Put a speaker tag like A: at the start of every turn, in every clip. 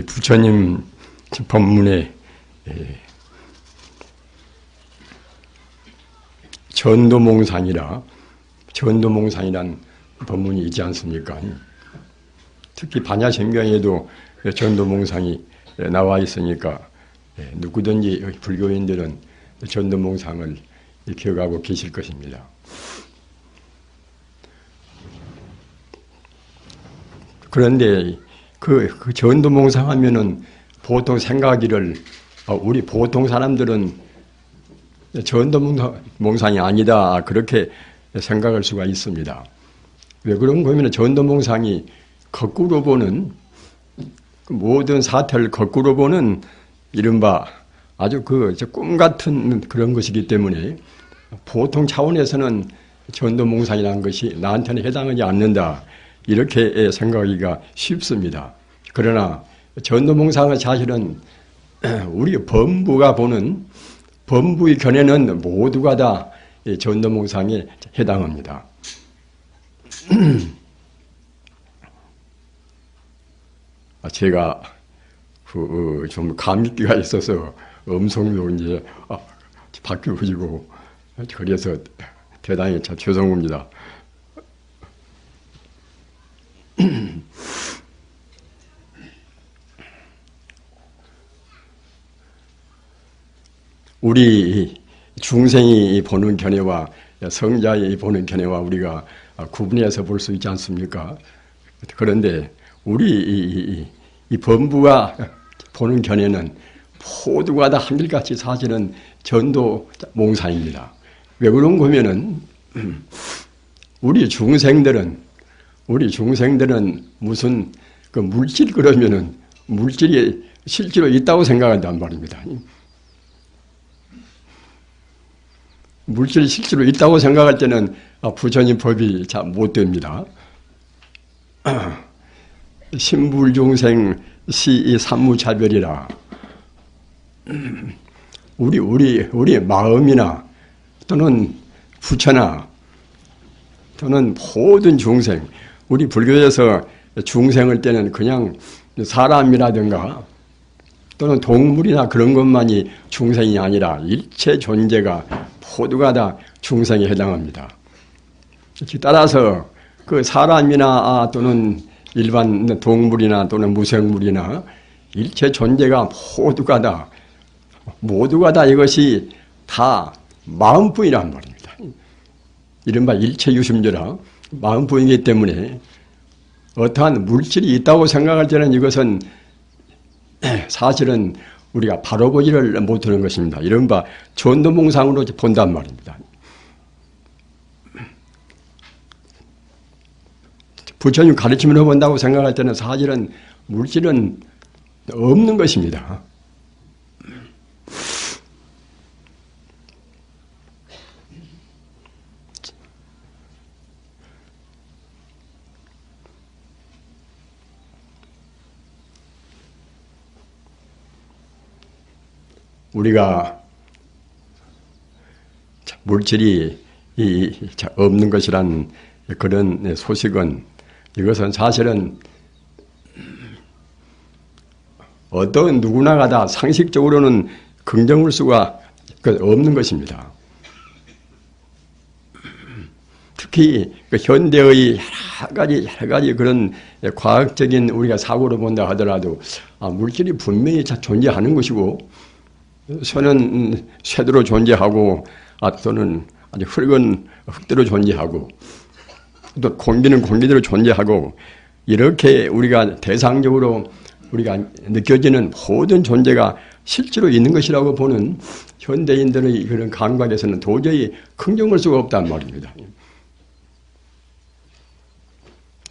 A: 부처님 법문에 전도몽상이란 법문이 있지 않습니까? 특히 반야심경에도 전도몽상이 나와 있으니까 누구든지 불교인들은 전도몽상을 기억하고 계실 것입니다. 그런데 그 전도몽상 하면은 보통 생각하기를 우리 보통 사람들은 전도몽상이 아니다 그렇게 생각할 수가 있습니다. 왜 그런 거면 전도몽상이 거꾸로 보는 모든 사태를 거꾸로 보는 이른바 아주 꿈 같은 그런 것이기 때문에 보통 차원에서는 전도몽상이라는 것이 나한테는 해당하지 않는다 이렇게 생각하기가 쉽습니다. 그러나 전도몽상은 사실은 우리 범부가 보는 범부의 견해는 모두가 다 전도몽상에 해당합니다. 제가 좀 감기가 있어서 음성도 이제 바뀌어지고 그래서 대단히 참 죄송합니다. 우리 중생이 보는 견해와 성자의 보는 견해와 우리가 구분해서 볼 수 있지 않습니까? 그런데 우리 이 범부가 보는 견해는 모두가 다 한결같이 사실은 전도몽상입니다. 왜 그런 거면은 우리 중생들은 무슨 그 물질 그러면은 물질이 실제로 있다고 생각한단 말입니다. 물질이 실제로 있다고 생각할 때는 부처님 법이 잘 못 됩니다. 신불중생 시 삼무차별이라 우리 마음이나 또는 부처나 또는 모든 중생, 우리 불교에서 중생을 때는 그냥 사람이라든가 또는 동물이나 그런 것만이 중생이 아니라 일체 존재가 모두가 다 중생에 해당합니다. 따라서 그 사람이나 또는 일반 동물이나 또는 무생물이나 일체 존재가 모두가 다 이것이 다 마음뿐이란 말입니다. 이른바 일체 유심조라 마음뿐이기 때문에 어떠한 물질이 있다고 생각할 때는 이것은 사실은 우리가 바로 보지를 못하는 것입니다. 이른바 전도몽상으로 본단 말입니다. 부처님 가르침으로 본다고 생각할 때는 사실은 물질은 없는 것입니다. 우리가 물질이 없는 것이란 그런 소식은 이것은 사실은 어떤 누구나가 다 상식적으로는 긍정할 수가 없는 것입니다. 특히 현대의 여러 가지 그런 과학적인 우리가 사고로 본다 하더라도 물질이 분명히 존재하는 것이고 쇠는 쇠대로 존재하고 또는 아주 흙은 흙대로 존재하고 또 공기는 공기대로 존재하고 이렇게 우리가 대상적으로 우리가 느껴지는 모든 존재가 실제로 있는 것이라고 보는 현대인들의 그런 감각에서는 도저히 긍정할 수가 없단 말입니다.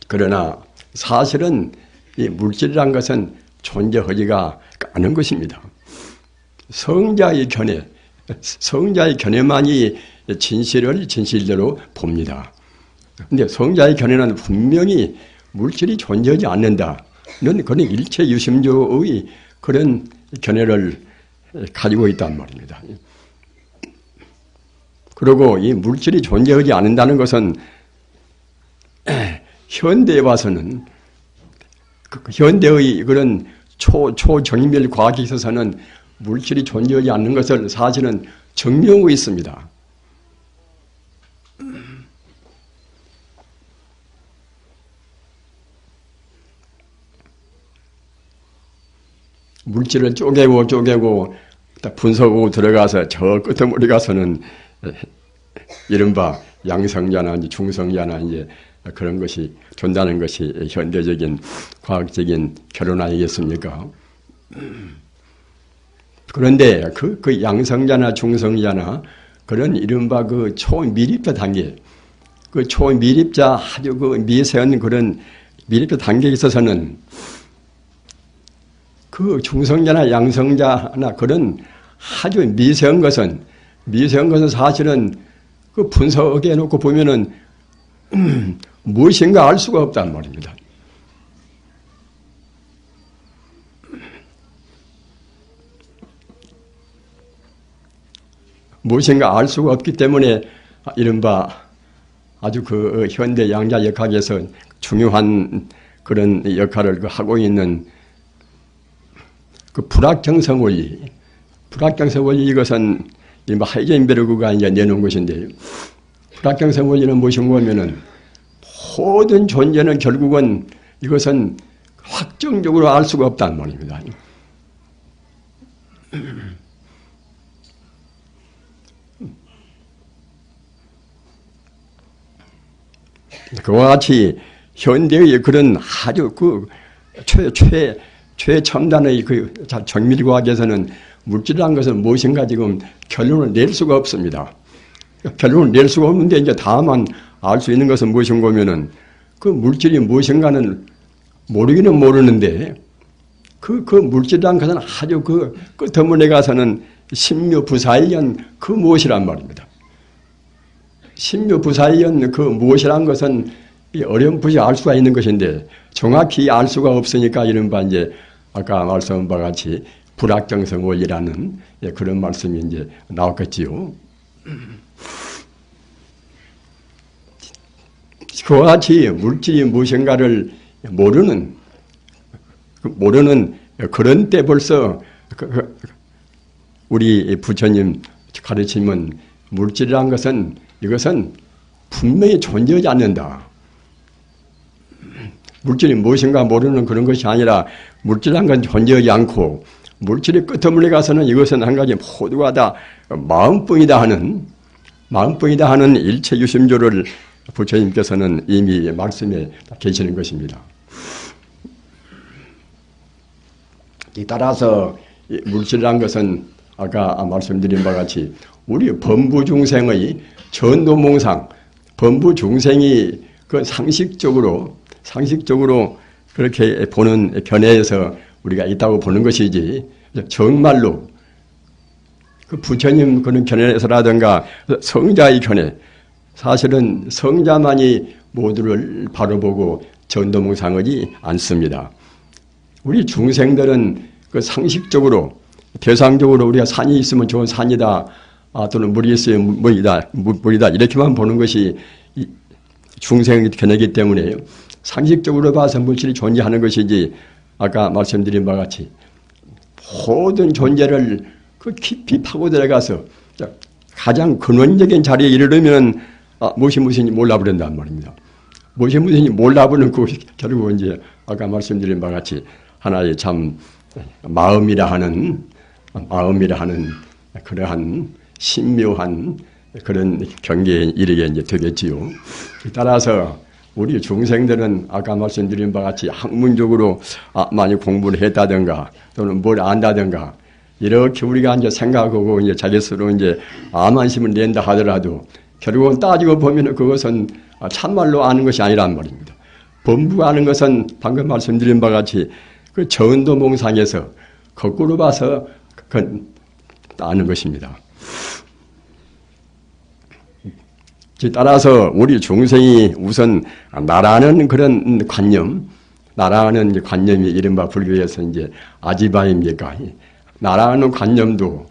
A: 그러나 사실은 이 물질이란 것은 존재하지가 않은 것입니다. 성자의 견해만이 진실을 진실대로 봅니다. 그런데 성자의 견해는 분명히 물질이 존재하지 않는다는 그런 일체 유심조의 그런 견해를 가지고 있단 말입니다. 그리고 이 물질이 존재하지 않는다는 것은 현대에 와서는 현대의 그런 초정밀 과학에 있어서는 물질이 존재하지 않는 것을 사실은 증명하고 있습니다. 물질을 쪼개고 분석하고 들어가서 저 끝머리 가서는 이른바 양성자나 중성자나 이제 그런 것이 존재하는 것이 현대적인 과학적인 결론 아니겠습니까? 그런데 그 양성자나 중성자나 그런 이른바 그 초미립자 단계, 그 초미립자 아주 그 미세한 그런 미립자 단계에 있어서는 그 중성자나 양성자나 그런 아주 미세한 것은 사실은 그 분석해 놓고 보면은 무엇인가 알 수가 없단 말입니다. 무엇인가 알 수가 없기 때문에 이른바 아주 그 현대 양자 역학에서 중요한 그런 역할을 하고 있는 그 불확정성 원리, 이것은 이른바 하이젠베르그가 이제 내놓은 것인데요. 불확정성 원리는 무엇인가 하면은 모든 존재는 결국은 이것은 확정적으로 알 수가 없단 말입니다. 그와 같이 현대의 그런 아주 그 최첨단의 그 정밀과학에서는 물질이라는 것은 무엇인가 지금 결론을 낼 수가 없습니다. 결론을 낼 수가 없는데 이제 다만 알 수 있는 것은 무엇인가 하면은 그 물질이 무엇인가는 모르기는 모르는데 그 물질이라는 것은 아주 그 끝머리에 가서는 신묘부사의연 그 무엇이란 말입니다. 신묘부사의연 그 무엇이란 것은 어렴풋이 알 수가 있는 것인데 정확히 알 수가 없으니까 이른바 이제 아까 말씀한 바와 같이 불확정성 원리라는 그런 말씀이 이제 나왔겠지요. 그와 같이 물질이 무엇인가를 모르는 그런 때 벌써 우리 부처님 가르침은 물질이라는 것은 이것은 분명히 존재하지 않는다. 물질이 무엇인가 모르는 그런 것이 아니라 물질이라는 건 존재하지 않고 물질의 끝머리에 가서는 이것은 한 가지 모두가 다 마음뿐이다 하는 일체 유심조를 부처님께서는 이미 말씀해 계시는 것입니다. 따라서 물질이라는 것은 아까 말씀드린 바와 같이 우리 범부 중생의 전도몽상, 범부 중생이 그 상식적으로 그렇게 보는 견해에서 우리가 있다고 보는 것이지 정말로 그 부처님 그런 견해에서라든가 성자의 견해, 사실은 성자만이 모두를 바로 보고 전도몽상하지 않습니다. 우리 중생들은 그 상식적으로 대상적으로 우리가 산이 있으면 좋은 산이다, 또는 물이 있으면 물이다 이렇게만 보는 것이 중생 견해이기 때문에 상식적으로 봐서 물질이 존재하는 것이지 아까 말씀드린 바와 같이 모든 존재를 그 깊이 파고 들어가서 가장 근원적인 자리에 이르려면 무엇인지 몰라버린단 말입니다. 무엇인지 몰라버리는 그 결국 이제 아까 말씀드린 바와 같이 하나의 참 마음이라 하는 그러한 신묘한 그런 경계에 이르게 이제 되겠지요. 따라서 우리 중생들은 아까 말씀드린 바와 같이 학문적으로 많이 공부를 했다든가 또는 뭘 안다든가 이렇게 우리가 이제 생각하고 이제 자기 스스로 이제 암안심을 낸다 하더라도 결국은 따지고 보면 그것은 참말로 아는 것이 아니란 말입니다. 범부가 아는 것은 방금 말씀드린 바와 같이 그 전도몽상에서 거꾸로 봐서 아는 것입니다. 따라서 우리 중생이 우선 나라는 그런 관념, 나라는 관념이 이른바 불교에서 이제 아지바입니까? 나라는 관념도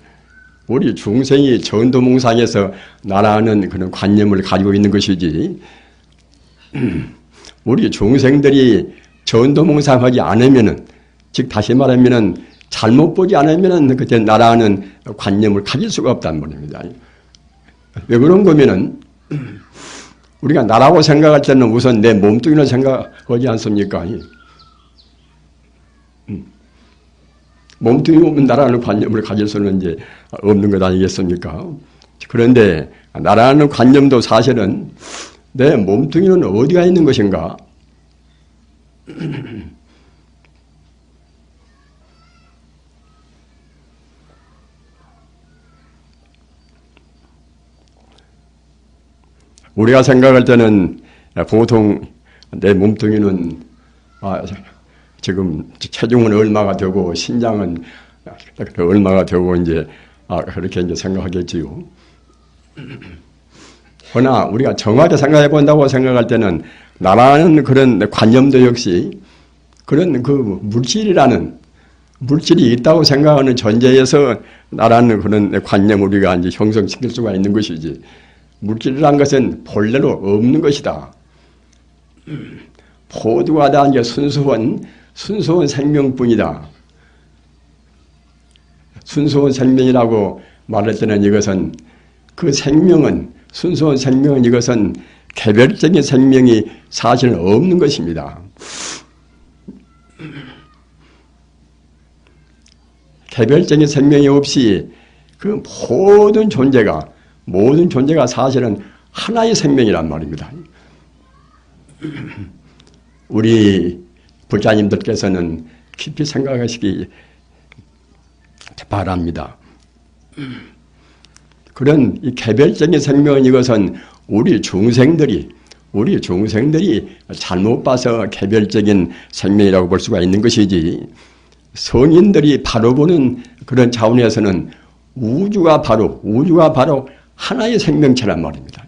A: 우리 중생이 전도몽상에서 나라는 그런 관념을 가지고 있는 것이지, 우리 중생들이 전도몽상하지 않으면은, 즉 다시 말하면은 잘못 보지 않으면은 그때 나라는 관념을 가질 수가 없단 말입니다. 왜 그런 거면은 우리가 나라고 생각할 때는 우선 내 몸뚱이를 생각하지 않습니까? 몸뚱이 오면 나라는 관념을 가질 수는 이제 없는 것 아니겠습니까? 그런데 나라는 관념도 사실은 내 몸뚱이는 어디가 있는 것인가? 우리가 생각할 때는 보통 내 몸뚱이는 지금 체중은 얼마가 되고 신장은 얼마가 되고 이제 그렇게 이제 생각하겠지요. 그러나 우리가 정확히 생각해 본다고 생각할 때는 나라는 그런 관념도 역시 그런 그 물질이 있다고 생각하는 전제에서 나라는 그런 관념을 우리가 이제 형성시킬 수가 있는 것이지. 물질이란 것은 본래로 없는 것이다. 모두가 다 이제 순수한 생명뿐이다. 순수한 생명이라고 말할 때는 이것은 그 생명은 순수한 생명은 이것은 개별적인 생명이 사실은 없는 것입니다. 개별적인 생명이 없이 그 모든 존재가 사실은 하나의 생명이란 말입니다. 우리 불자님들께서는 깊이 생각하시기 바랍니다. 그런 이 개별적인 생명은 이것은 우리 중생들이 잘못 봐서 개별적인 생명이라고 볼 수가 있는 것이지, 성인들이 바로 보는 그런 차원에서는 우주가 바로 하나의 생명체란 말입니다.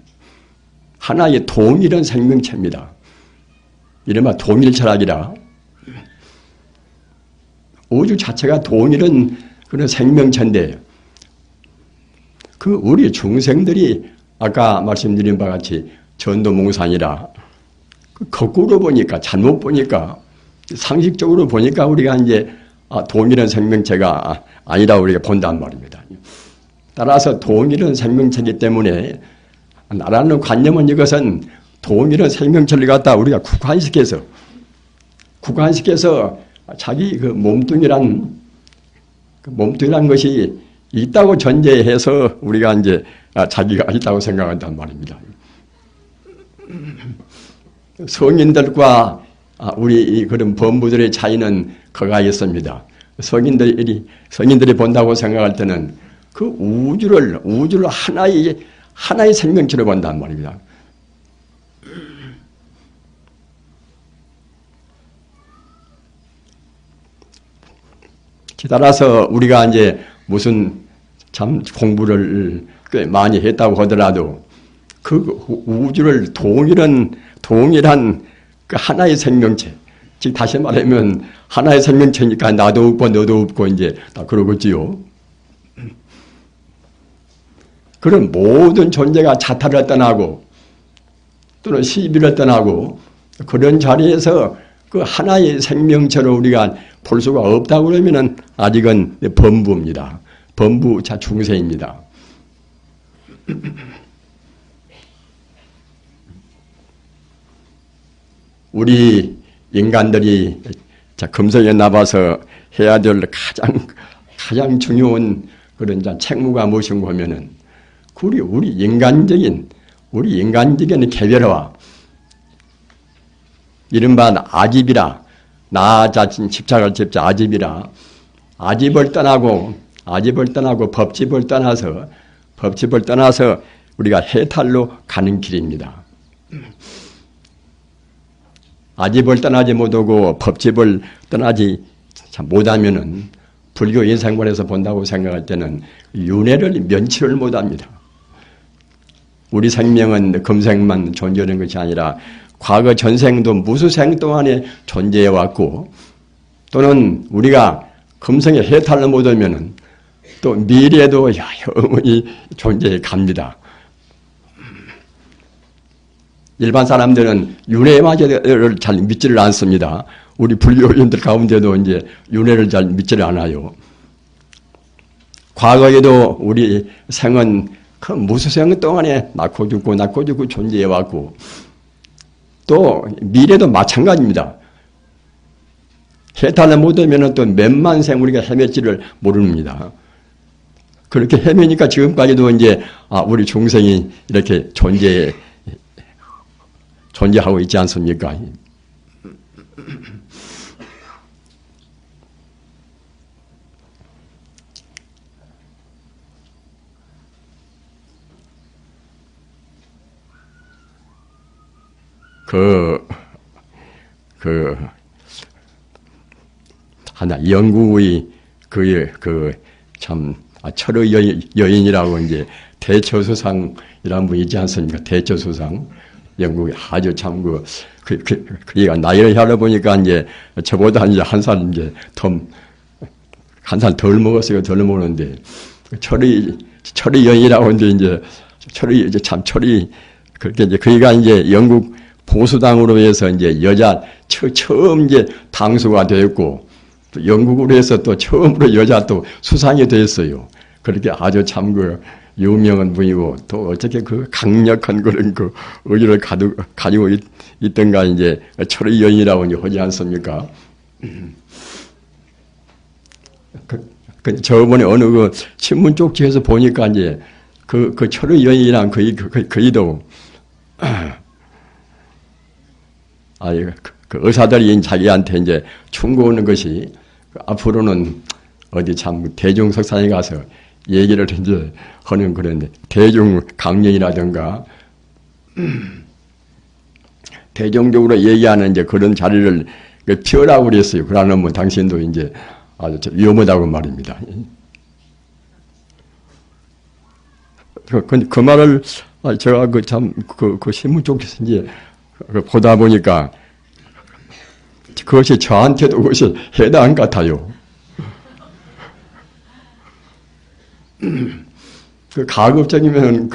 A: 하나의 동일한 생명체입니다. 이른바 동일철학이라 우주 자체가 동일한 그런 생명체인데, 그 우리 중생들이 아까 말씀드린 바와 같이 전도몽산이라 거꾸로 보니까, 잘못 보니까, 상식적으로 보니까 우리가 이제 동일한 생명체가 아니라 우리가 본단 말입니다. 따라서 동일한 생명체이기 때문에 나라는 관념은 이것은 동일한 생명체를 갖다 우리가 국한시켜서 자기 그 몸뚱이란 것이 있다고 전제해서 우리가 이제 자기가 있다고 생각한단 말입니다. 성인들과 우리 그런 범부들의 차이는 그가 있습니다. 성인들이 본다고 생각할 때는 그 우주를 하나의 생명체로 본단 말입니다. 따라서 우리가 이제 무슨 참 공부를 꽤 많이 했다고 하더라도 그 우주를 동일한 그 하나의 생명체, 즉 다시 말하면 하나의 생명체니까 나도 없고 너도 없고 이제 다 그러겠지요. 그런 모든 존재가 자타를 떠나고 또는 시비를 떠나고 그런 자리에서 그 하나의 생명체로 우리가 볼 수가 없다고 그러면은 아직은 범부입니다. 범부자 중생입니다. 우리 인간들이 금성에 나와서 해야 될 가장 중요한 그런 책무가 무엇인가 하면은 우리 인간적인 개별화, 이른바 아집이라, 나 자신 집착할 집자 아집이라, 아집을 떠나고 법집을 떠나서 우리가 해탈로 가는 길입니다. 아집을 떠나지 못하고 법집을 떠나지 못하면은 불교 인생관에서 본다고 생각할 때는 윤회를 면치를 못합니다. 우리 생명은 금생만 존재하는 것이 아니라 과거 전생도 무수생 동안에 존재해왔고, 또는 우리가 금생에 해탈을 못하면은 또 미래에도 영원히 존재해 갑니다. 일반 사람들은 윤회마저를 잘 믿지를 않습니다. 우리 불교인들 가운데도 이제 윤회를 잘 믿지를 않아요. 과거에도 우리 생은 그 무수생 동안에 낳고 죽고 존재해왔고, 또 미래도 마찬가지입니다. 해탈을 못하면 또 몇만 생 우리가 헤맸지를 모릅니다. 그렇게 헤매니까 지금까지도 이제 우리 중생이 이렇게 존재하고 있지 않습니까? 하나, 영국의 철의 여인이라고 이제 대처수상이라는 분이 있지 않습니까? 대처수상. 영국에 아주 참 그가 나이를 혈러 보니까 이제 저보다 이제 한 살 덜 먹었어요. 덜 먹었는데. 철의 여인이라고 이제 철이 그렇게 이제 그가 이제 영국 보수당으로 해서 이제 여자 처음 이제 당수가 되었고, 또 영국으로 해서 또 처음으로 여자 또 수상이 됐어요. 그렇게 아주 참 유명한 분이고, 또 어떻게 강력한 그런 의지를 가지고 있던가 이제 철의 여인이라고 이제 하지 않습니까? 저번에 어느 신문 쪽지에서 보니까 이제 철의 여인이란 그이도 의사들이 자기한테 이제 충고하는 것이 앞으로는 어디 참 대중석상에 가서 얘기를 이제 하는 그런 대중 강연이라든가 대중적으로 얘기하는 이제 그런 자리를 피하라고 그랬어요. 그러면 뭐 당신도 이제 아주 위험하다고 말입니다. 그 말을 제가 그 신문 쪽에서 이제 보다 보니까 그것이 저한테도 그것이 해당 같아요. 가급적이면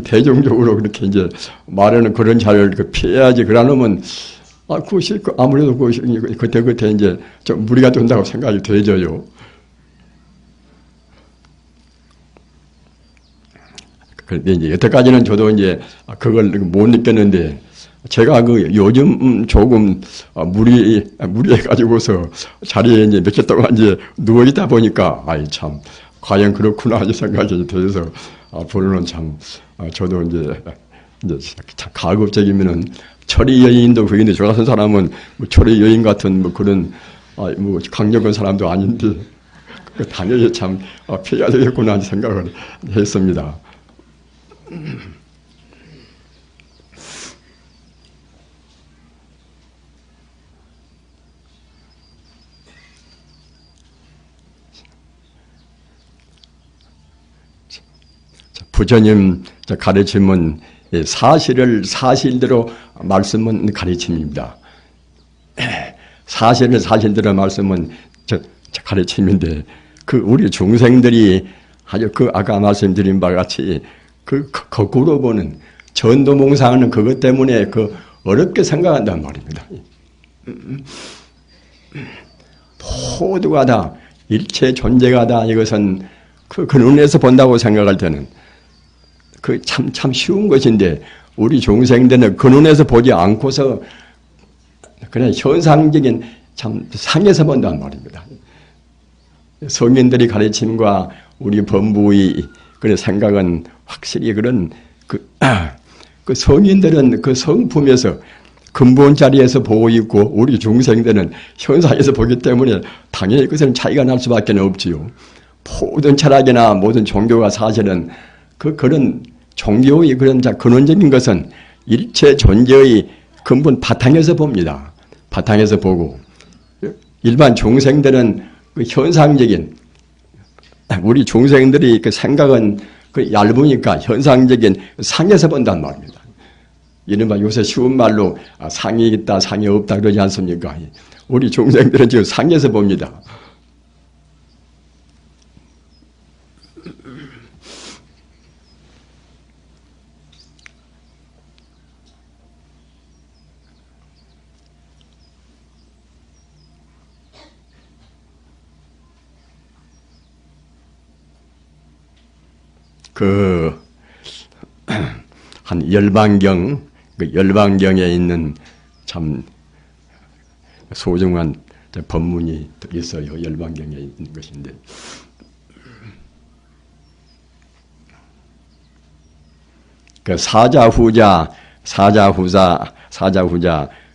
A: 대중적으로 그렇게 이제 말하는 그런 자리를 피해야지. 그러려면 그것이 아무래도 그때 이제 좀 무리가 된다고 생각이 되져요. 그런데 이제 여태까지는 저도 이제 그걸 못 느꼈는데, 제가 요즘 조금 무리해가지고서 자리에 이제 며칠 동안 이제 누워있다 보니까, 참, 과연 그렇구나, 이 생각이 들어서, 앞으로는 참, 저도 이제 참 가급적이면은, 철의 여인도 그인데, 저 같은 사람은 철의 여인 같은 그런, 강력한 사람도 아닌데, 당연히 참, 피해야 되겠구나, 생각을 했습니다. 부처님 가르침은 사실을 사실대로 말씀은 가르침입니다. 사실을 사실대로 말씀은 가르침인데, 우리 중생들이 아주 아까 말씀드린 바와 같이 거꾸로 보는 전도몽상하는 그것 때문에 어렵게 생각한단 말입니다. 모두가 다 일체 존재가 다 이것은 그 눈에서 본다고 생각할 때는 참 쉬운 것인데, 우리 중생들은 그 눈에서 보지 않고서 그냥 현상적인 참 상에서 본단 말입니다. 성인들이 가르침과 우리 범부의 그런 생각은 확실히 성인들은 그 성품에서 근본 자리에서 보고 있고, 우리 중생들은 현상에서 보기 때문에 당연히 그것은 차이가 날 수밖에 없지요. 모든 철학이나 모든 종교가 사실은 그런 종교의 그런 근원적인 것은 일체 존재의 근본 바탕에서 봅니다. 바탕에서 보고, 일반 중생들은 현상적인, 우리 중생들이 생각은 얇으니까 현상적인 상에서 본단 말입니다. 이른바 요새 쉬운 말로 상이 있다, 상이 없다 그러지 않습니까? 우리 중생들은 지금 상에서 봅니다. 그 한 열반경, 그 열반경에 있는 참 소중한 법문이 있어요. 열반경에 있는 것인데, 그 사자후자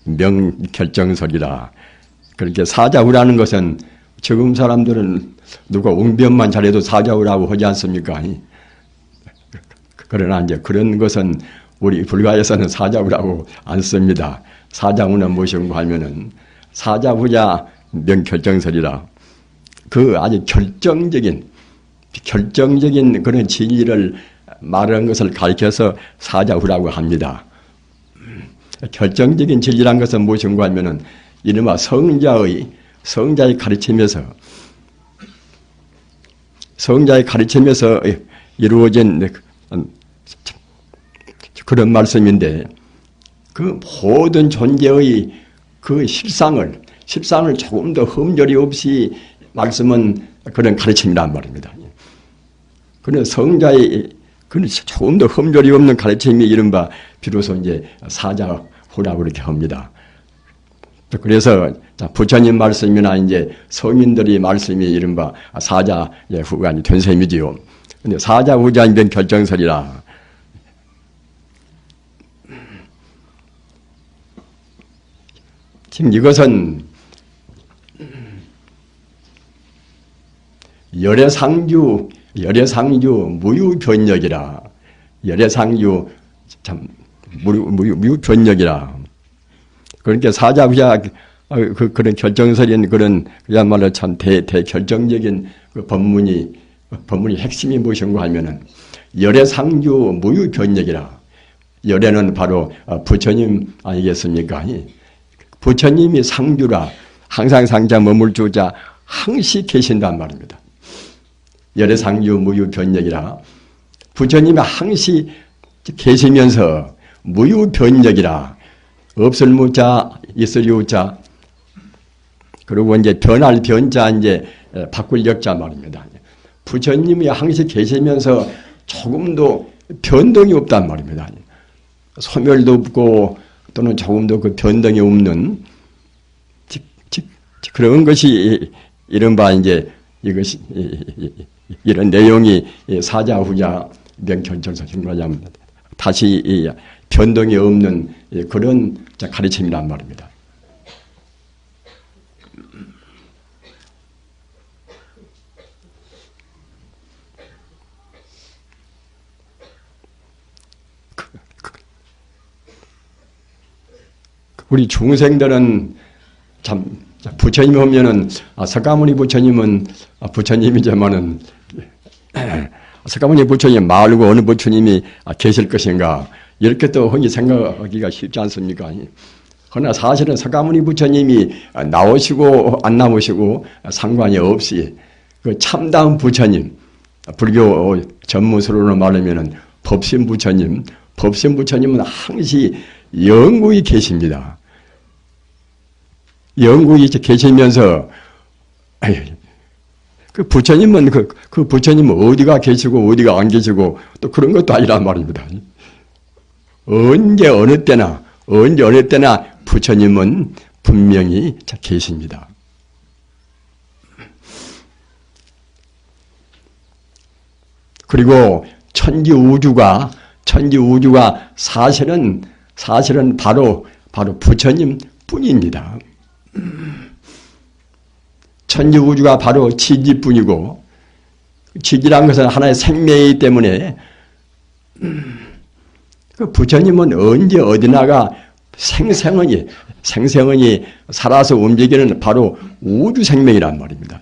A: 명결정설이라. 그렇게 사자후라는 것은 지금 사람들은 누가 웅변만 잘해도 사자후라고 하지 않습니까? 그러나 이제 그런 것은 우리 불가에서는 사자후라고 안 씁니다. 사자후는 무엇인가 하면은 사자후자 명결정설이라. 그 아주 결정적인 그런 진리를 말하는 것을 가리켜서 사자후라고 합니다. 결정적인 진리란 것은 무엇인가 하면은 이른바 성자의 가르침에서 이루어진 그런 말씀인데, 그 모든 존재의 그 실상을 조금 더 흠결이 없이 말씀은 그런 가르침이란 말입니다. 그런 성자의 그 조금 더 흠결이 없는 가르침이 이른바 비로소 이제 사자후라고 그렇게 합니다. 그래서 부처님 말씀이나 이제 서민들의 말씀이 이른바 사자후가 된 셈이지요. 근데 사자후자인변 결정설이라. 지금 이것은 열애상주 무유변력이라. 열애상주 참 무유변력이라. 그러니까 사자후자 그런 결정설인 그런 그야말로 참 대결정적인 그 법문이 핵심이 무엇인가 하면은 열애상주 무유변력이라. 열애는 바로 부처님 아니겠습니까? 부처님이 상주라. 항상 상자 머물주자 항시 계신단 말입니다. 열애상주 무유변력이라. 부처님이 항시 계시면서 무유변력이라. 없을 무자, 있을 유자, 그리고 이제 변할 변자, 이제 바꿀 역자 말입니다. 부처님이 항시 계시면서 조금도 변동이 없단 말입니다. 소멸도 없고 또는 조금도 그 변동이 없는 그런 것이 이른바 이제 이것이 이런 내용이 사자후자 명결정설인 거냐면 다시 변동이 없는 그런 가르침이란 말입니다. 우리 중생들은 참 부처님 오면은 석가모니 부처님은 부처님이지만은 석가모니 부처님 말고 어느 부처님이 계실 것인가 이렇게 또 흔히 생각하기가 쉽지 않습니까? 그러나 사실은 석가모니 부처님이 나오시고 안 나오시고 상관이 없이 그 참다운 부처님, 불교 전문서로 말하면은 법신 부처님은 항시 영구히 계십니다. 영구히 계시면서 그 부처님은 그 부처님은 어디가 계시고 어디가 안 계시고 또 그런 것도 아니란 말입니다. 언제 어느 때나 부처님은 분명히 계십니다. 그리고 천지 우주가 사실은 바로 부처님 뿐입니다. 천지 우주가 바로 지지뿐이고, 지지란 것은 하나의 생명이기 때문에 그 부처님은 언제 어디나가 생생하니 살아서 움직이는 바로 우주 생명이란 말입니다.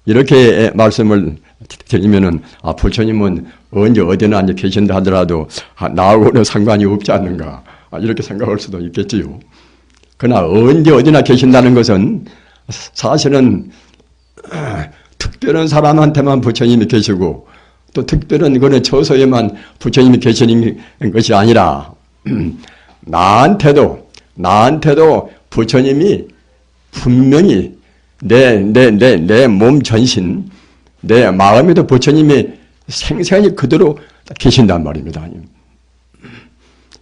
A: 이렇게 말씀을 드리면은 부처님은 언제 어디나 앉아 계신다 하더라도 나하고는 상관이 없지 않는가 이렇게 생각할 수도 있겠지요. 그러나 언제 어디나 계신다는 것은 사실은 특별한 사람한테만 부처님이 계시고 또 특별한 그런 처소에만 부처님이 계시는 것이 아니라 나한테도 나한테도 부처님이 분명히 내 몸 전신, 내 마음에도 부처님이 생생히 그대로 계신단 말입니다.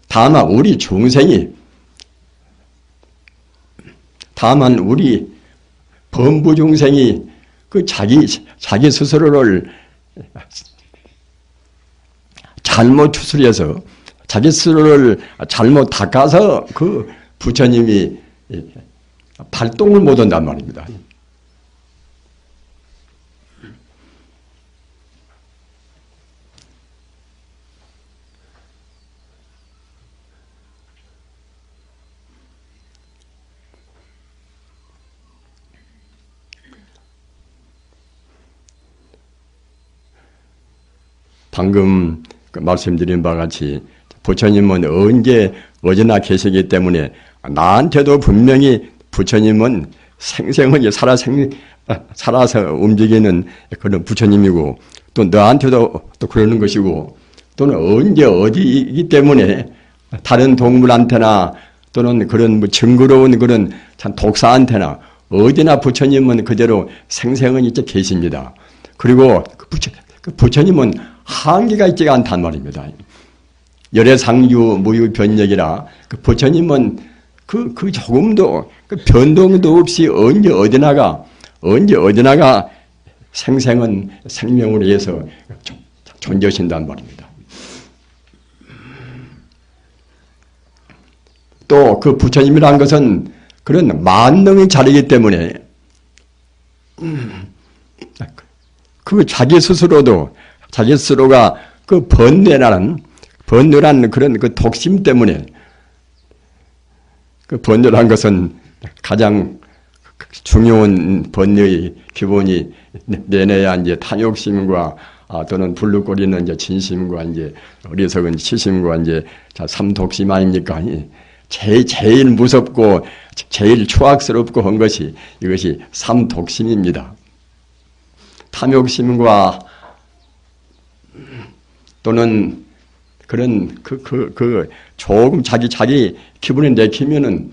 A: 다만 우리 범부 중생이 그 자기 스스로를 잘못 추스려서 자기 스스로를 잘못 닦아서 그 부처님이 발동을 못 한단 말입니다. 방금 말씀드린 바와 같이 부처님은 언제 어디나 계시기 때문에 나한테도 분명히 부처님은 생생하게 살아서 움직이는 그런 부처님이고 또 너한테도 또 그러는 것이고 또는 언제 어디이기 때문에 다른 동물한테나 또는 그런 징그러운 그런 참 독사한테나 어디나 부처님은 그대로 생생히 이제 계십니다. 그리고 그 부처님은 한계가 있지가 않단 말입니다. 열애상유 무유변력이라 그 부처님은 그 조금도 그 변동도 없이 언제 어디나가 생생한 생명으로 해서 존재하신단 말입니다. 또 그 부처님이란 것은 그런 만능의 자리이기 때문에 그 자기 스스로가 그 번뇌라는 그런 그 독심 때문에 그 번뇌란 것은 가장 중요한 번뇌의 기본이 내내야 이제 탐욕심과 또는 불룩거리는 이제 진심과 이제 어리석은 시심과 이제 삼독심 아닙니까? 제일 무섭고 제일 추악스럽고 한 것이 이것이 삼독심입니다. 탐욕심과 또는 그런 조금 자기 기분에 내키면은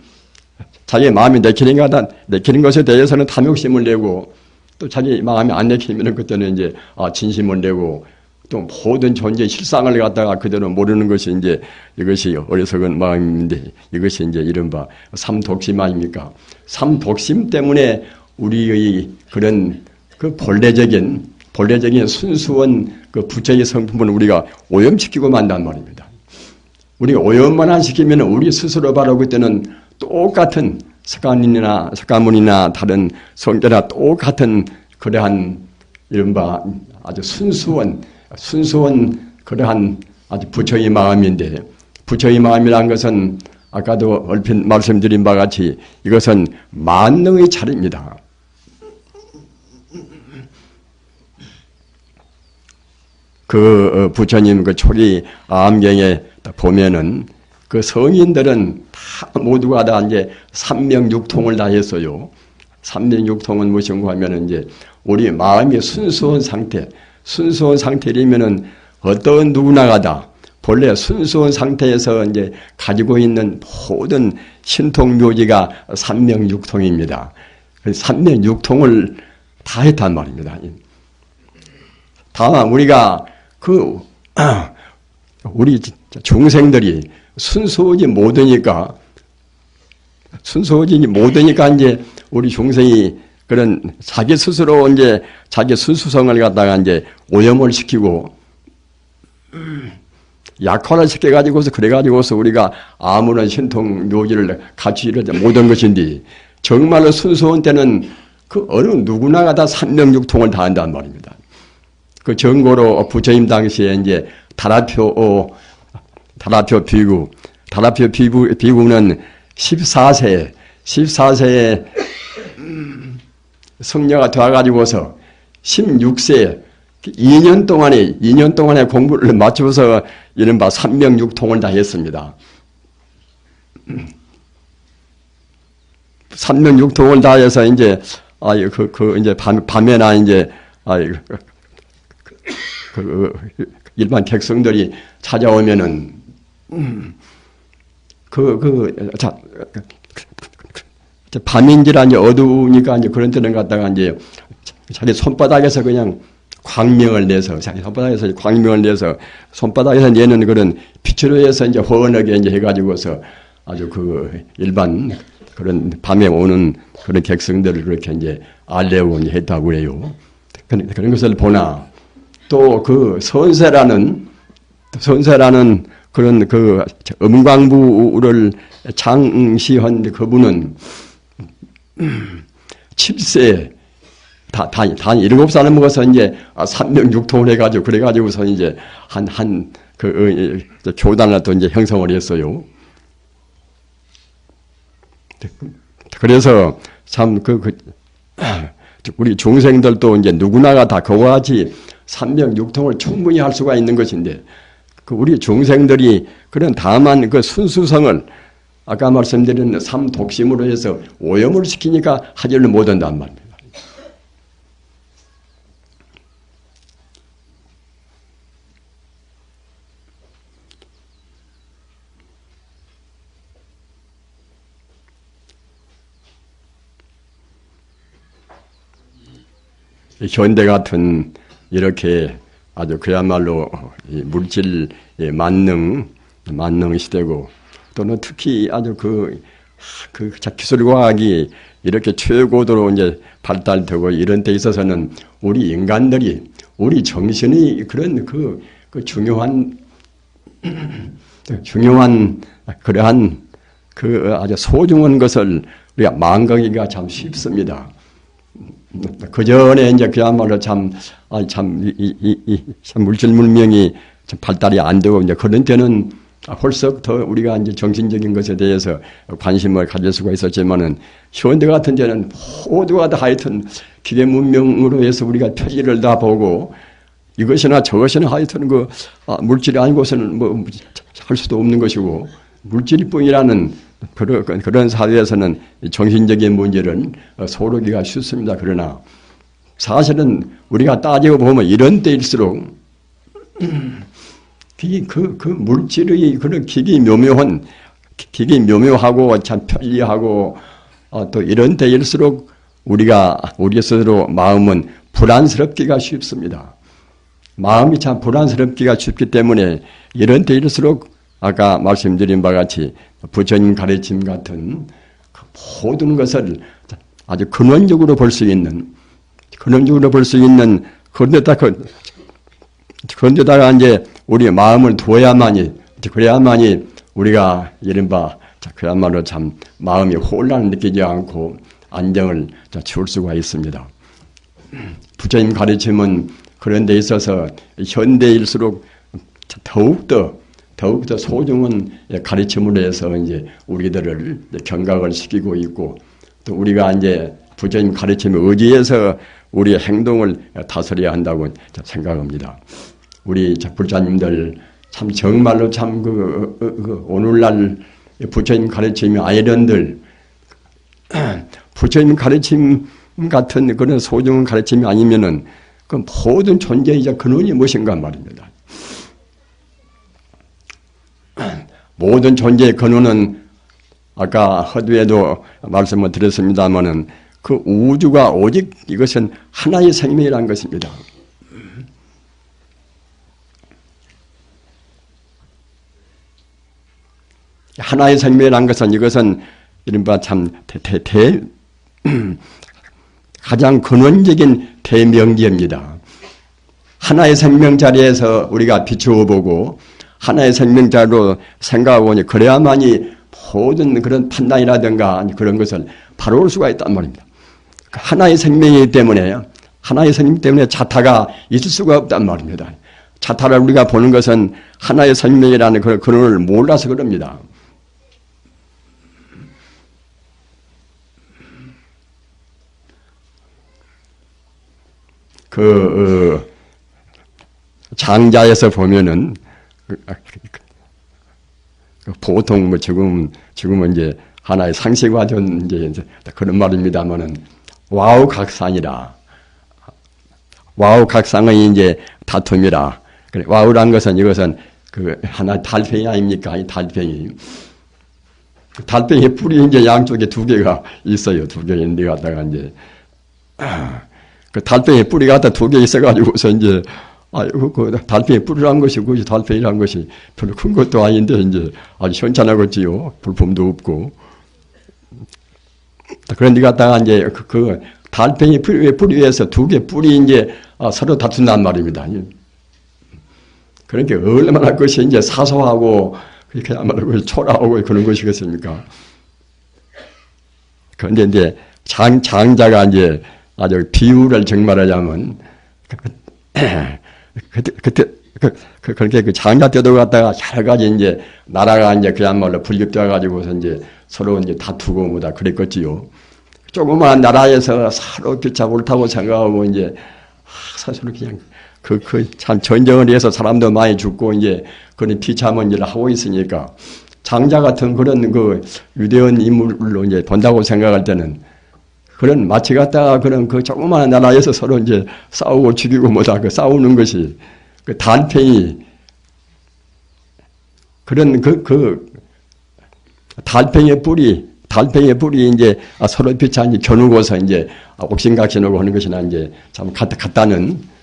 A: 자기 마음이 내키는 것에 대해서는 탐욕심을 내고 또 자기 마음이 안 내키면은 그때는 이제 진심을 내고 또 모든 존재의 실상을 갖다가 그대로 모르는 것이 이제 이것이 어리석은 마음인데 이것이 이제 이른바 삼독심 아닙니까? 삼독심 때문에 우리의 그런 그 본래적인 순수한 그 부처의 성품을 우리가 오염시키고 만단 말입니다. 우리가 오염만 안 시키면 우리 스스로 바로 그때는 똑같은 석가모니나 다른 성자나 똑같은 그러한 이른바 아주 순수한 그러한 아주 부처의 마음인데 부처의 마음이란 것은 아까도 얼핏 말씀드린 바와 같이 이것은 만능의 차례입니다. 그 부처님 그 초기 암경에 보면은 그 성인들은 다 모두가 다 이제 삼명육통을 다 했어요. 삼명육통은 무엇인가 하면은 이제 우리 마음이 순수한 상태이면은 어떤 누구나가 다 본래 순수한 상태에서 이제 가지고 있는 모든 신통묘지가 삼명육통입니다. 삼명육통을 다 했단 말입니다. 다만 우리가 우리 중생들이 순수하지 못하니까 이제 우리 중생이 그런 자기 스스로 이제 자기 순수성을 갖다가 이제 오염을 시키고 약화를 시켜가지고서 그래가지고서 우리가 아무런 신통 묘지를 같이 이루지 못한 것인데 정말로 순수한 때는 그 어느 누구나가 다 삼명육통을 다 한단 말입니다. 그 정고로 부처님 당시에 이제 다라표 비구는 14세에 성녀가 되어가지고서 16세 2년 동안에 공부를 마쳐서 이른바 삼명육통을 다 했습니다. 삼명육통을 다 해서 이제 이제 밤에나 이제 일반 객성들이 찾아오면은 밤인지라 이제 어두우니까 이제 그런 때는 갖다가 이제 자기 손바닥에서 그냥 광명을 내서 자기 손바닥에서 광명을 내서 손바닥에서 내는 그런 빛으로 해서 이제 훤하게 이제 해가지고서 아주 그 일반 그런 밤에 오는 그런 객성들을 그렇게 이제 알레고 했다고 그래요. 그런 것을 보나 또 그 선세라는 그런 그 음광부를 장시한 그분은 7세 단 7살을 먹어서 이제 삼명육통을 해가지고 그래가지고서 이제 그 교단을 또 이제 형성을 했어요. 그래서 참 우리 중생들도 이제 누구나가 다 그와 같이 삼명육통을 충분히 할 수가 있는 것인데 그 우리 중생들이 그런 다만 그 순수성을 아까 말씀드린 삼독심으로 해서 오염을 시키니까 하지를 못한단 말입니다. 현대 같은 이렇게 아주 그야말로 물질 만능 시대고 또는 특히 아주 기술과학이 이렇게 최고도로 이제 발달되고 이런 데 있어서는 우리 인간들이 우리 정신이 그런 그 중요한 그러한 그 아주 소중한 것을 우리가 망각하기가 참 쉽습니다. 그 전에 이제 그야말로 참 물질 문명이 참 발달이 안 되고 이제 그런 때는 홀썩 더 우리가 이제 정신적인 것에 대해서 관심을 가질 수가 있었지만은 현대 같은 데는 모두가 다 하여튼 기계 문명으로 해서 우리가 표지를 다 보고 이것이나 저것이나 하여튼 물질이 아니고서는 뭐 할 수도 없는 것이고 물질뿐이라는 그런 사회에서는 정신적인 문제는 소르기가 쉽습니다. 그러나 사실은 우리가 따지고 보면 이런 때일수록 그 물질의 그런 기기 묘묘하고 참 편리하고 또 이런 때일수록 우리 스스로 마음은 불안스럽기가 쉽습니다. 마음이 참 불안스럽기가 쉽기 때문에 이런 때일수록 아까 말씀드린 바와 같이 부처님 가르침 같은 모든 것을 아주 근원적으로 볼 수 있는 그런데다가 이제 우리의 마음을 그래야만이 우리가 이른바 그야말로 참 마음이 혼란을 느끼지 않고 안정을 채울 수가 있습니다. 부처님 가르침은 그런 데 있어서 현대일수록 더욱더 소중한 가르침으로 해서 이제 우리들을 경각을 시키고 있고 또 우리가 이제 부처님 가르침에 의지해서 우리의 행동을 다스려야 한다고 생각합니다. 우리 불자님들 참 정말로 참 오늘날 부처님 가르침의 아이런들 부처님 가르침 같은 그런 소중한 가르침이 아니면은 그 모든 존재이자 근원이 무엇인가 말입니다. 모든 존재의 근원은 아까 허두에도 말씀을 드렸습니다마는 그 우주가 오직 이것은 하나의 생명이라는 것입니다. 하나의 생명이라는 것은 이것은 이른바 참 가장 근원적인 대명제입니다. 하나의 생명 자리에서 우리가 비추어 보고 하나의 생명자로 생각하고 보니 그래야만이 모든 그런 판단이라든가 그런 것을 바로올 수가 있단 말입니다. 하나의 생명이기 때문에 자타가 있을 수가 없단 말입니다. 자타를 우리가 보는 것은 하나의 생명이라는 그런 근원을 몰라서 그럽니다. 장자에서 보면은 보통 뭐 지금은 이제 하나의 상식화된 이제 그런 말입니다만은 와우각상이라 와우각상의 이제 다툼이라 그래 와우란 것은 이것은 그 하나 달팽이 아닙니까? 이 달팽이 달팽이 뿔이 이제 양쪽에 두 개가 있어요. 두 개 있는데 갖다가 이제 그 달팽이 뿔이 갖다 두 개 있어가지고서 이제 그 달팽이 뿔이란 것이 그 달팽이란 것이 별로 큰 것도 아닌데 이제 아주 현찬하겠지요. 불품도 없고. 그런데 갖다가 이제 그 달팽이 뿔 위에서 두 개 뿔이 이제 서로 다툰단 말입니다. 그러니까 얼마나 것이 이제 사소하고 그야말로 초라하고 그런 것이겠습니까? 그런데 이제 장자가 이제 아주 비유를 정말하자면 그때 그렇게 그 장자 때도 갖다가 여러 가지 이제 나라가 이제 그야말로 분립되어 가지고서 이제 서로 이제 다투고 뭐다 그랬겠지요. 조그마한 나라에서 서로 기차 옳다고 생각하고 이제 서로 그냥 참 전쟁을 해서 사람도 많이 죽고 이제 그런 비참한 일을 하고 있으니까 장자 같은 그런 그 위대한 인물로 이제 본다고 생각할 때는 그런 마치 갖다가 그런 그 조그마한 나라에서 서로 이제 싸우고 죽이고 뭐다 그 싸우는 것이 그 달팽이 그런 그 달팽이 뿔이 이제 서로 비참히 겨누고서 이제 옥신각신하고 하는 것이나 이제 참 같다는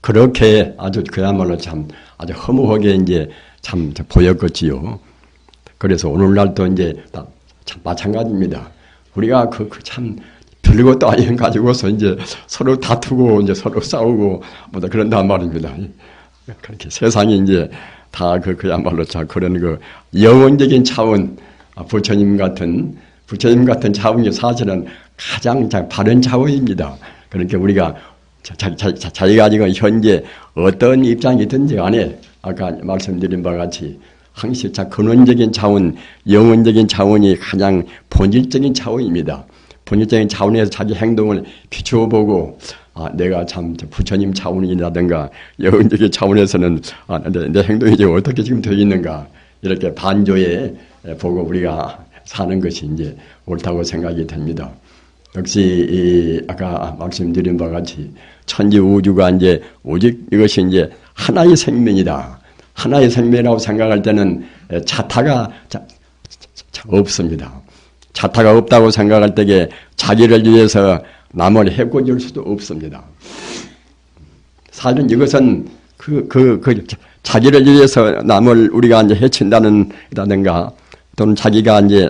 A: 그렇게 아주 그야말로 참 아주 허무하게 이제 참 보였겠지요. 그래서 오늘날도 이제 참 마찬가지입니다. 우리가 참 별것도 아닌 가지고서 이제 서로 다투고 이제 서로 싸우고 뭐다 그런단 말입니다. 그렇게 세상이 이제 다 그야말로 참 그런 그 영혼적인 차원 부처님 같은 차원이 사실은 가장 바른 차원입니다. 그러니까 우리가 자기가 지금 현재 어떤 입장이든지 간에 아까 말씀드린 바와 같이 항시 근원적인 차원, 영혼적인 차원이 가장 본질적인 차원입니다. 본질적인 차원에서 자기 행동을 비추어보고 내가 참 부처님 차원이라든가 영혼적인 차원에서는 내 행동이 지금 어떻게 지금 되어 있는가 이렇게 반조에 보고 우리가 사는 것이 이제 옳다고 생각이 됩니다. 역시 아까 말씀드린 바와 같이 천지 우주가 이제 오직 이것이 이제 하나의 생명이다. 하나의 생명이라고 생각할 때는 자타가 없습니다. 자타가 없다고 생각할 때에 자기를 위해서 남을 해코질 수도 없습니다. 사실은 이것은 자기를 위해서 남을 우리가 이제 해친다든가 또는 자기가 이제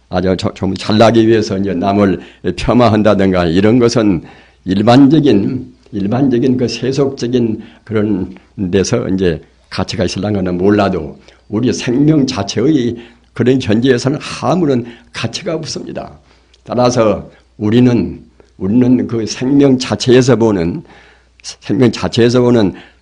A: 아주 좀 잘나기 위해서 이제 남을 폄하한다든가 이런 것은 일반적인 그 세속적인 그런 데서 이제 가치가 있을랑가는 몰라도 우리 생명 자체의 그런 현재에서는 아무런 가치가 없습니다. 따라서 우리는 그 생명 자체에서 보는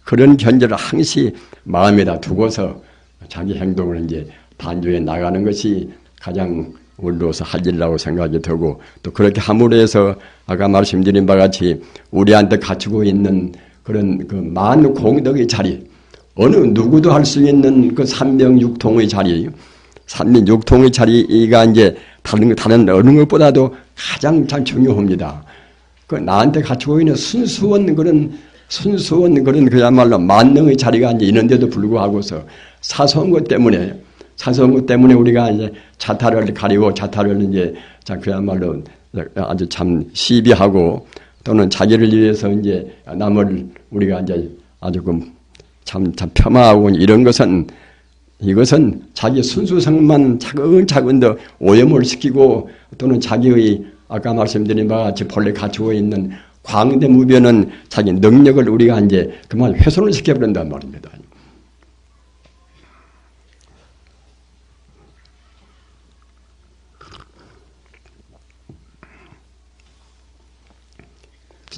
A: 그런 견제를 항시 마음에다 두고서 자기 행동을 이제 단조해 나가는 것이 가장 우리로서 할 일이라고 생각이 되고 또 그렇게 함으로 해서 아까 말씀드린 바와 같이 우리한테 갖추고 있는 그런 그 만 공덕의 자리 어느 누구도 할 수 있는 그 삼명육통의 자리 삼명육통의 자리가 이제 다른 어느 것보다도 가장 참 중요합니다. 그 나한테 갖추고 있는 순수한 그런 그야말로 만능의 자리가 이제 있는데도 불구하고서 사소한 것 때문에 우리가 이제 자타를 가리고 자타를 이제 그야말로 아주 참 시비하고 또는 자기를 위해서 이제 남을 우리가 이제 아주 참 폄하하고 이런 이것은 자기 순수성만 차근차근 더 오염을 시키고 또는 자기의 아까 말씀드린 바와 같이 본래 갖추고 있는 광대무변은 자기 능력을 우리가 이제 그만 훼손을 시켜버린단 말입니다.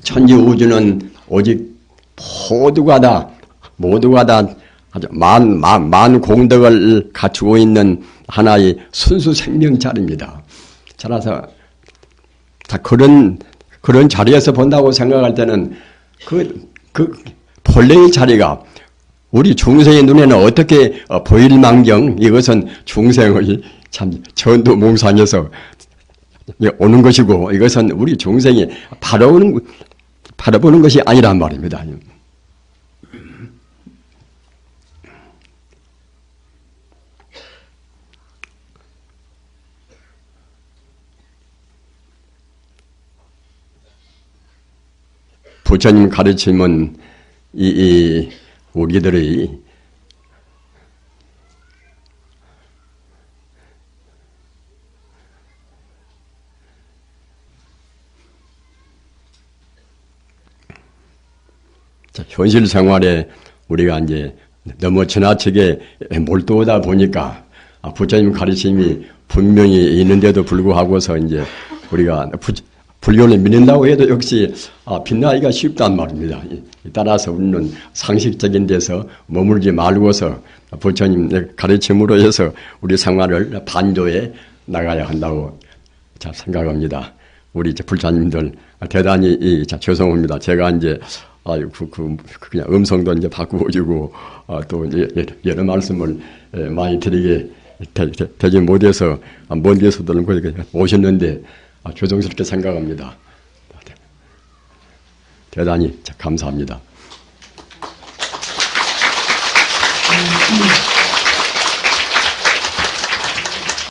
A: 천지 우주는 오직 모두가 다 아주 만 공덕을 갖추고 있는 하나의 순수 생명자리입니다. 따라서 그런 자리에서 본다고 생각할 때는 그 본래의 자리가 우리 중생의 눈에는 어떻게 보일 망정 이것은 중생의 참 전도몽상에서 오는 것이고 이것은 우리 중생이 바라보는 것이 아니란 말입니다. 부처님 가르침은 우리들의 현실 생활에 우리가 이제 너무 지나치게 몰두하다 보니까 부처님 가르침이 분명히 있는데도 불구하고서 이제 우리가 불교를 믿는다고 해도 역시 빛나기가 쉽단 말입니다. 따라서 우리는 상식적인 데서 머물지 말고서 부처님의 가르침으로 해서 우리 생활을 반조해 나가야 한다고 생각합니다. 우리 불자님들 대단히 죄송합니다. 제가 이제 그냥 음성도 이제 바꾸어지고 또 여러 말씀을 많이 드리게 되지 못해서 먼 데서도 오셨는데 죄송스럽게 생각합니다. 대단히 감사합니다.